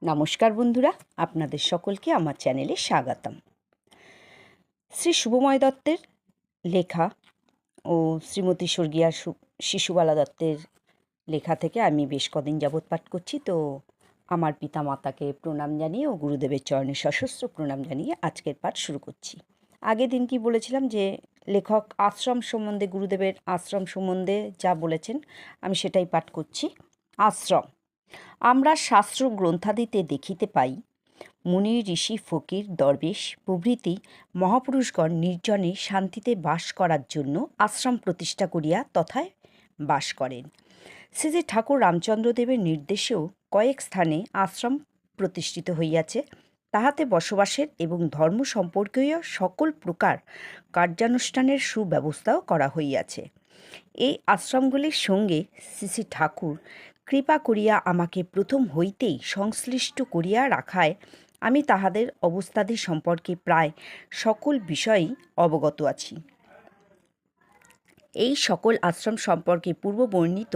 নমস্কার বন্ধুরা, আপনাদের সকলকে আমার চ্যানেলে স্বাগতম। শ্রী শুভময় দত্তের লেখা ও শ্রীমতী স্বর্গীয়া শিশুবালা দত্তের লেখা থেকে আমি বেশ কদিন যাবৎ পাঠ করছি। তো আমার পিতা মাতাকে প্রণাম জানিয়ে ও গুরুদেবের চরণে সশস্ত্র প্রণাম জানিয়ে আজকের পাঠ শুরু করছি। আগের দিন কি বলেছিলাম যে লেখক আশ্রম সম্বন্ধে, গুরুদেবের আশ্রম সম্বন্ধে যা বলেছেন আমি সেটাই পাঠ করছি। আশ্রম। আমরা শাস্ত্র গ্রন্থাদিতে দেখিতে পাই, মুনি, ঋষি, ফকির, দরবেশ প্রভৃতি মহাপুরুষগণ নির্জনে শান্তিতে বাস করার জন্য আশ্রম প্রতিষ্ঠা করিয়া তথায় বাস করেন। শ্রী শ্রী ঠাকুর রামচন্দ্রদেবের নির্দেশেও কয়েক স্থানে আশ্রম প্রতিষ্ঠিত হইয়াছে। তাহাতে বসবাসের এবং ধর্ম সম্পর্কীয় সকল প্রকার কার্যানুষ্ঠানের সুব্যবস্থাও করা হইয়াছে। এই আশ্রমগুলির সঙ্গে শ্রী শ্রী ঠাকুর কৃপা করিয়া আমাকে প্রথম হইতেই সংশ্লিষ্ট করিয়া রাখায় আমি তাহাদের অবস্থাদি সম্পর্কে প্রায় সকল বিষয়েই অবগত আছি। এই সকল আশ্রম সম্পর্কে পূর্ব বর্ণিত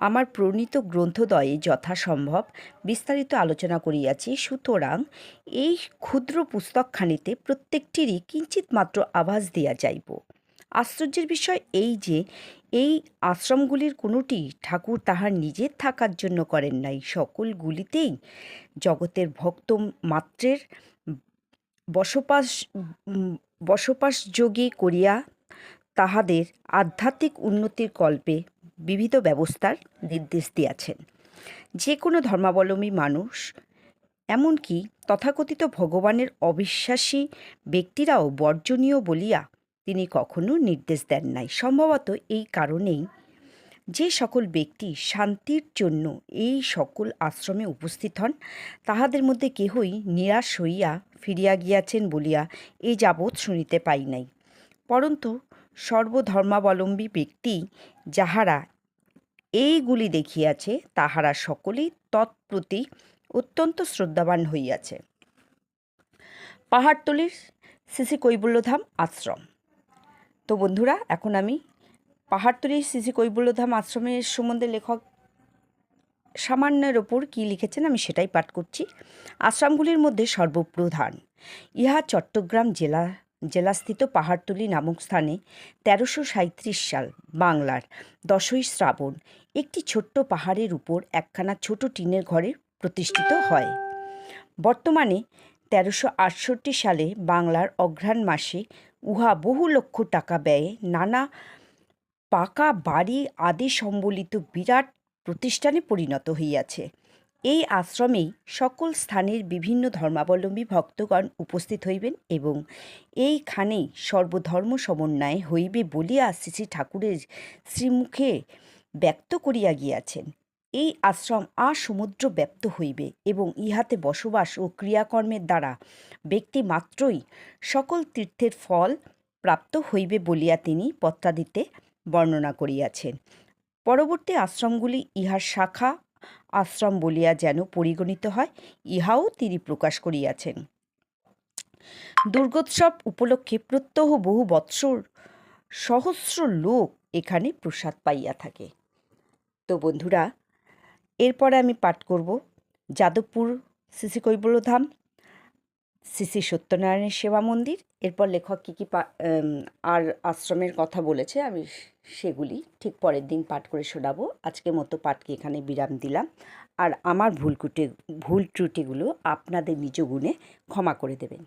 আমার প্রণীত গ্রন্থদ্বয়ে যথাসম্ভব বিস্তারিত আলোচনা করিয়াছি। সুতরাং এই ক্ষুদ্র পুস্তকখানিতে প্রত্যেকটিরই কিঞ্চিৎ মাত্র আভাস দিয়া যাইব। আশ্চর্যের বিষয় এই যে এই আশ্রমগুলির কোনোটি ঠাকুর তাহার নিজের থাকার জন্য করেন নাই। সকলগুলিতেই জগতের ভক্ত মাত্রের বসবাসযোগী করিয়া তাহাদের আধ্যাত্মিক উন্নতির কল্পে বিবিধ ব্যবস্থার নির্দেশ দিয়াছেন। যে কোনো ধর্মাবলম্বী মানুষ, এমনকি তথাকথিত ভগবানের অবিশ্বাসী ব্যক্তিরাও বর্জনীয় বলিয়া তিনি কখনো নির্দেশ দেন নাই। সম্ভবত এই কারণেই যে সকল ব্যক্তি শান্তির জন্য এই সকল আশ্রমে উপস্থিত হন, তাহাদের মধ্যে কেহই নিরাশ হইয়া ফিরিয়া গিয়াছেন বলিয়া এ যাবৎ শুনিতে পাই নাই। পরন্তু সর্বধর্মাবলম্বী ব্যক্তি যাহারা এইগুলি দেখিয়াছে, তাহারা সকলেই তৎপ্রতি অত্যন্ত শ্রদ্ধাবান হইয়াছে। পাহাড়তলির শ্রী শ্রী কৈবল্যধাম আশ্রম। তো বন্ধুরা, এখন আমি পাহাড়তলির শ্রী শ্রী কৈবল্যধাম আশ্রমের সম্বন্ধে লেখক সামান্যের ওপর কী লিখেছেন আমি সেটাই পাঠ করছি। আশ্রমগুলির মধ্যে সর্বপ্রধান ইহা চট্টগ্রাম জেলাস্থিত পাহাড়তলি নামক স্থানে 1337 সাল বাংলার 10ই শ্রাবণ একটি ছোট্ট পাহাড়ের উপর একখানা ছোট টিনের ঘরে প্রতিষ্ঠিত হয়। বর্তমানে 1368 সালে বাংলার অঘ্রাণ মাসে উহা বহু লক্ষ টাকা ব্যয়ে নানা পাকা বাড়ি আদি সম্বলিত বিরাট প্রতিষ্ঠানে পরিণত হইয়াছে। এই আশ্রমেই সকল স্থানের বিভিন্ন ধর্মাবলম্বী ভক্তগণ উপস্থিত হইবেন এবং এইখানেই সর্বধর্ম সমন্বয় হইবে বলিয়া শ্রী শ্রী ঠাকুরের শ্রীমুখে ব্যক্ত করিয়া গিয়াছেন। এই আশ্রম সমুদ্র ব্যাপ্ত হইবে এবং ইহাতে বসবাস ও ক্রিয়াকর্মের দ্বারা ব্যক্তি মাত্রই সকল তীর্থের ফল প্রাপ্ত হইবে বলিয়া তিনি পত্রাদিতে বর্ণনা করিয়াছেন। পরবর্তী আশ্রমগুলি ইহার শাখা আশ্রম বলিয়া যেন পরিগণিত হয়, ইহাও তিনি প্রকাশ করিয়াছেন। দুর্গোৎসব উপলক্ষে প্রত্যহ বহু বৎসর সহস্র লোক এখানে প্রসাদ পাইয়া থাকে। তো বন্ধুরা, এরপরে আমি পাঠ করব যাদবপুর শ্রী শ্রী কৈবল্যধাম, শ্রী শ্রী সত্যনারায়ণের সেবা মন্দির। এরপর লেখক কী কী আর আশ্রমের কথা বলেছে আমি সেগুলি ঠিক পরের দিন পাঠ করে শোনাবো। আজকের মতো পাঠকে এখানে বিরাম দিলাম। আর আমার ভুল ত্রুটিগুলো আপনাদের নিজ গুণে ক্ষমা করে দেবেন।